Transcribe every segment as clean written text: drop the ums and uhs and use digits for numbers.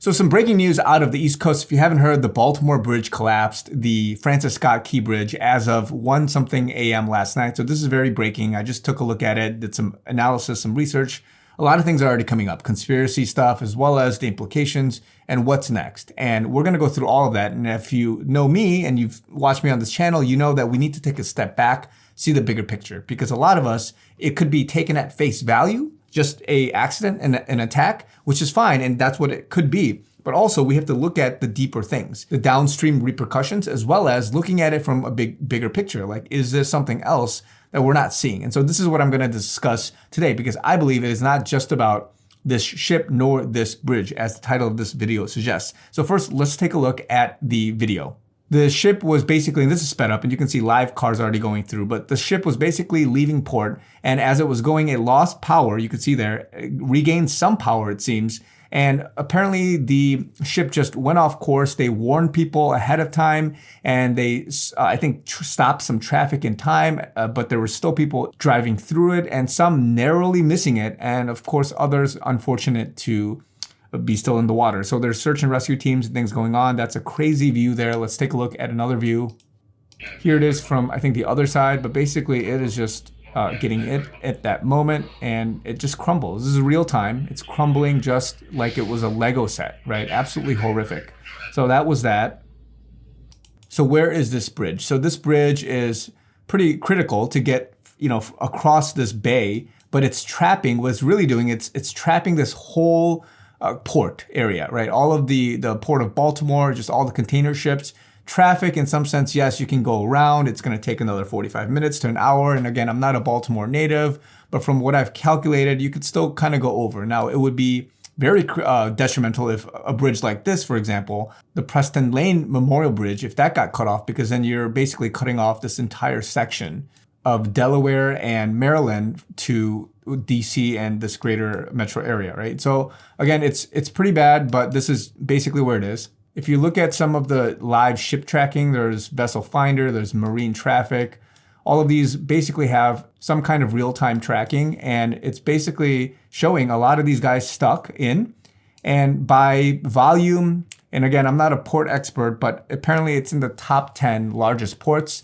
So some breaking news out of the East Coast. If you haven't heard, the Baltimore Bridge collapsed, the Francis Scott Key Bridge, as of 1 something a.m. last night. So this is very breaking. I just took a look at it, did some analysis, some research. A lot of things are already coming up, conspiracy stuff, as well as the implications and what's next. And we're going to go through all of that. And if you know me and you've watched me on this channel, you know that we need to take a step back, see the bigger picture, because a lot of us, it could be taken at face value, just a accident and an attack, which is fine. And that's what it could be. But also we have to look at the deeper things, the downstream repercussions, as well as looking at it from a bigger picture. Like, is there something else that we're not seeing? And so this is what I'm going to discuss today, because I believe it is not just about this ship nor this bridge, as the title of this video suggests. So first, let's take a look at the video. The ship was basically, and this is sped up and you can see live cars already going through, but the ship was basically leaving port. And as it was going, it lost power. You could see there, regained some power, it seems. And apparently the ship just went off course. They warned people ahead of time and they, I think, stopped some traffic in time, but there were still people driving through it and some narrowly missing it. And of course, others unfortunate to be still in the water. So there's search and rescue teams and things going on. That's a crazy view there. Let's take a look at another view. Here it is from, I think, the other side, but basically it is just getting it at that moment and it just crumbles. This is real time. It's crumbling just like it was a Lego set, right? Absolutely horrific. So that was that. So where is this bridge? So this bridge is pretty critical to get, across this bay, but it's trapping, what it's really doing, it's trapping this whole port area, right? All of the port of Baltimore, just all the container ships. Traffic, in some sense, yes, you can go around. It's going to take another 45 minutes to an hour. And again, I'm not a Baltimore native, but from what I've calculated, you could still kind of go over. Now, it would be very detrimental if a bridge like this, for example, the Preston Lane Memorial Bridge, if that got cut off, because then you're basically cutting off this entire section of Delaware and Maryland to DC and this greater metro area, right? So again, it's pretty bad, but this is basically where it is. If you look at some of the live ship tracking, there's Vessel Finder, there's Marine Traffic. All of these basically have some kind of real-time tracking, and it's basically showing a lot of these guys stuck in. And by volume, and again, I'm not a port expert, but apparently it's in the top 10 largest ports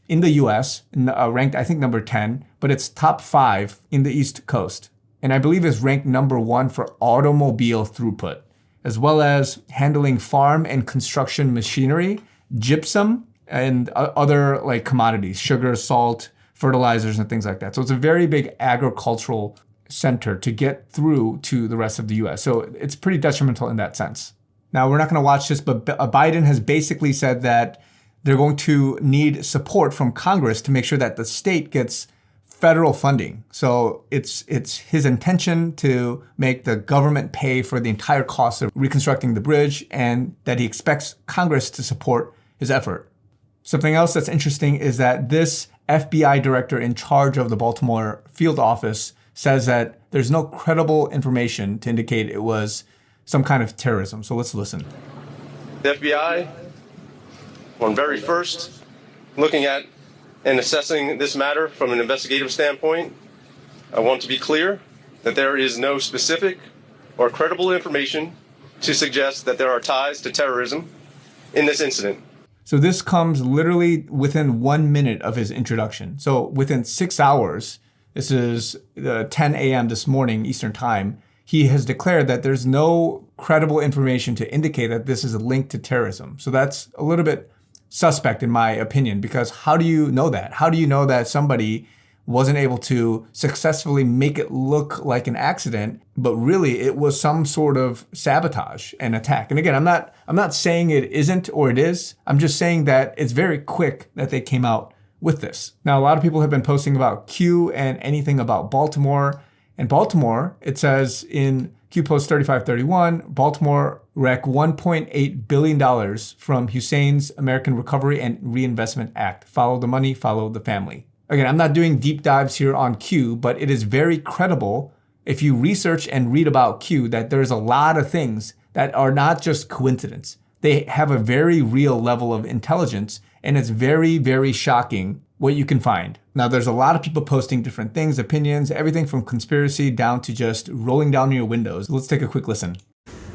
in the US, ranked, I think, number 10, but it's top 5 in the East Coast. And I believe it's ranked number 1 for automobile throughput, as well as handling farm and construction machinery, gypsum, and other like commodities, sugar, salt, fertilizers, and things like that. So it's a very big agricultural center to get through to the rest of the US. So it's pretty detrimental in that sense. Now, we're not going to watch this, but Biden has basically said that they're going to need support from Congress to make sure that the state gets federal funding. So it's his intention to make the government pay for the entire cost of reconstructing the bridge, and that he expects Congress to support his effort. Something else that's interesting is that this FBI director in charge of the Baltimore field office says that there's no credible information to indicate it was some kind of terrorism. So let's listen. The FBI, on very first, looking at and assessing this matter from an investigative standpoint, I want to be clear that there is no specific or credible information to suggest that there are ties to terrorism in this incident. So this comes literally within 1 minute of his introduction. So within 6 hours, this is 10 a.m. this morning, Eastern time, he has declared that there's no credible information to indicate that this is linked to terrorism. So that's a little bit suspect in my opinion, because how do you know that? How do you know that somebody wasn't able to successfully make it look like an accident, but really it was some sort of sabotage and attack? And again, I'm not saying it isn't or it is. I'm just saying that it's very quick that they came out with this. Now, a lot of people have been posting about Q and anything about Baltimore. And Baltimore, it says in Q Post 3531, Baltimore wreck $1.8 billion from Hussein's American Recovery and Reinvestment Act. Follow the money, follow the family. Again, I'm not doing deep dives here on Q, but it is very credible if you research and read about Q that there's a lot of things that are not just coincidence. They have a very real level of intelligence, and it's very, very shocking what you can find. Now, there's a lot of people posting different things, opinions, everything from conspiracy down to just rolling down your windows. Let's take a quick listen.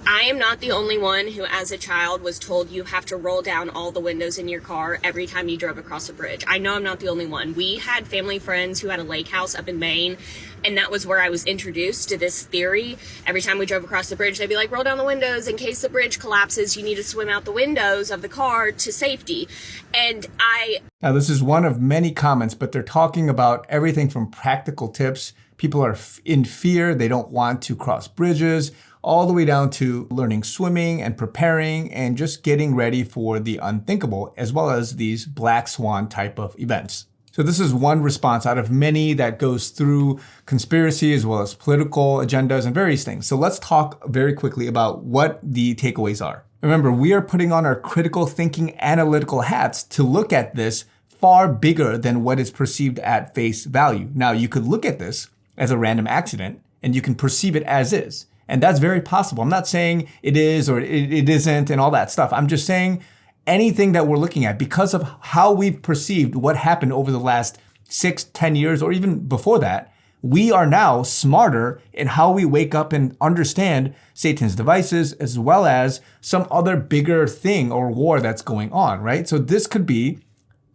I am not the only one who, as a child, was told you have to roll down all the windows in your car every time you drove across a bridge. I know I'm not the only one. We had family friends who had a lake house up in Maine, and that was where I was introduced to this theory. Every time we drove across the bridge, they'd be like, roll down the windows in case the bridge collapses. You need to swim out the windows of the car to safety. Now, this is one of many comments, but they're talking about everything from practical tips. People are in fear. They don't want to cross bridges, all the way down to learning swimming and preparing and just getting ready for the unthinkable, as well as these black swan type of events. So this is one response out of many that goes through conspiracy as well as political agendas and various things. So let's talk very quickly about what the takeaways are. Remember, we are putting on our critical thinking analytical hats to look at this far bigger than what is perceived at face value. Now, you could look at this as a random accident and you can perceive it as is. And that's very possible. I'm not saying it is or it isn't and all that stuff. I'm just saying anything that we're looking at, because of how we've perceived what happened over the last 6, 10 years, or even before that, we are now smarter in how we wake up and understand Satan's devices, as well as some other bigger thing or war that's going on, right? So this could be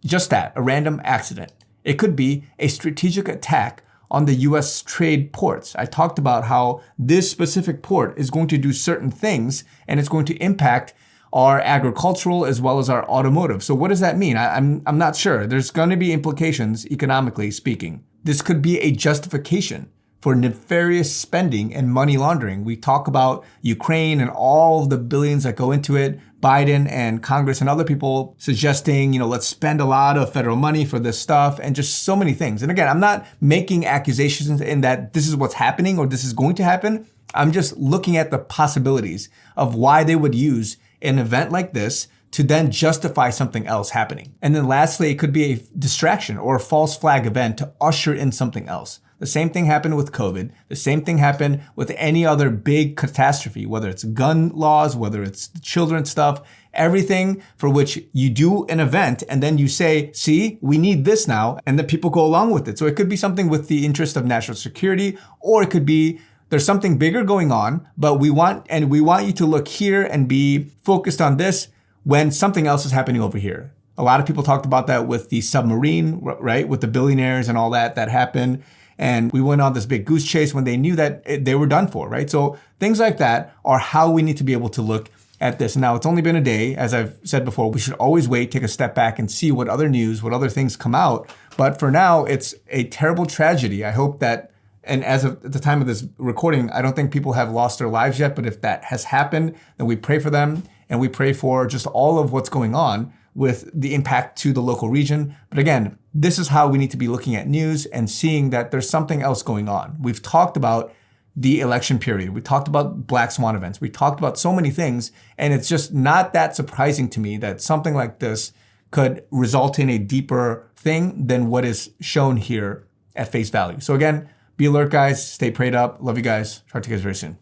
just that, a random accident. It could be a strategic attack on the US trade ports. I talked about how this specific port is going to do certain things and it's going to impact our agricultural as well as our automotive. So what does that mean? I'm not sure. There's going to be implications economically speaking. This could be a justification for nefarious spending and money laundering. We talk about Ukraine and all of the billions that go into it. Biden and Congress and other people suggesting, let's spend a lot of federal money for this stuff and just so many things. And again, I'm not making accusations in that this is what's happening or this is going to happen. I'm just looking at the possibilities of why they would use an event like this to then justify something else happening. And then lastly, it could be a distraction or a false flag event to usher in something else. The same thing happened with COVID. The same thing happened with any other big catastrophe, whether it's gun laws, whether it's children's stuff, everything for which you do an event and then you say, see, we need this now, and then people go along with it. So it could be something with the interest of national security, or it could be there's something bigger going on, but we want you to look here and be focused on this when something else is happening over here. A lot of people talked about that with the submarine, right? With the billionaires and all that happened. And we went on this big goose chase when they knew that they were done for, right? So things like that are how we need to be able to look at this. Now, it's only been a day. As I've said before, we should always wait, take a step back and see what other news, what other things come out. But for now, it's a terrible tragedy. I hope that, and as of the time of this recording, I don't think people have lost their lives yet. But if that has happened, then we pray for them and we pray for just all of what's going on with the impact to the local region. But again, this is how we need to be looking at news and seeing that there's something else going on. We've talked about the election period. We talked about black swan events. We talked about so many things, and it's just not that surprising to me that something like this could result in a deeper thing than what is shown here at face value. So again, be alert, guys. Stay prayed up. Love you guys. Talk to you guys very soon.